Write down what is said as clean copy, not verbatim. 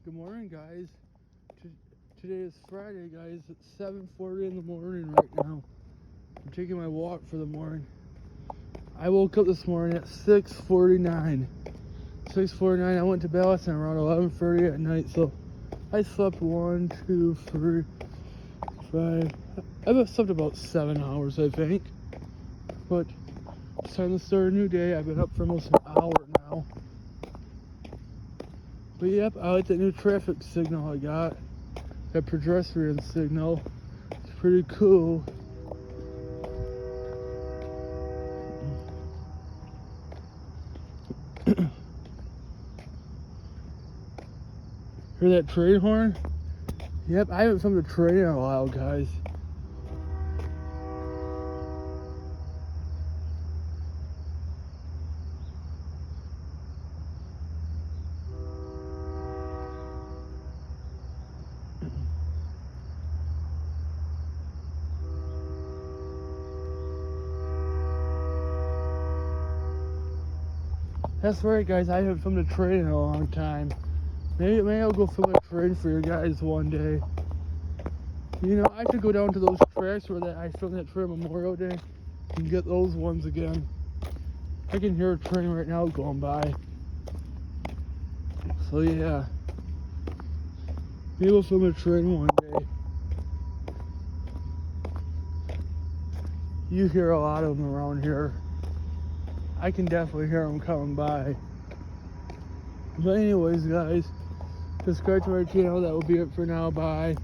Good morning, guys. Today is Friday, guys. It's 7:40 in the morning right now. I'm taking my walk for the morning. I woke up this morning at 6:49. 6:49. I went to bed last night around 11:30 at night, so I slept 1, 2, 3, 5. I've slept about 7 hours, I think. But it's time to start a new day. I've been up for almost an hour now. But yep, I like that new traffic signal I got. That pedestrian signal. It's pretty cool. Hear that train horn? Yep, I haven't filmed a train in a while, guys. That's right, guys. I haven't filmed a train in a long time. Maybe I'll go film a train for you guys one day. You know, I should go down to those tracks where I filmed that train Memorial Day and get those ones again. I can hear a train right now going by. So yeah, maybe we'll film a train one day. You hear a lot of them around here. I can definitely hear them coming by. But anyways, guys, subscribe to my channel. That will be it for now. Bye.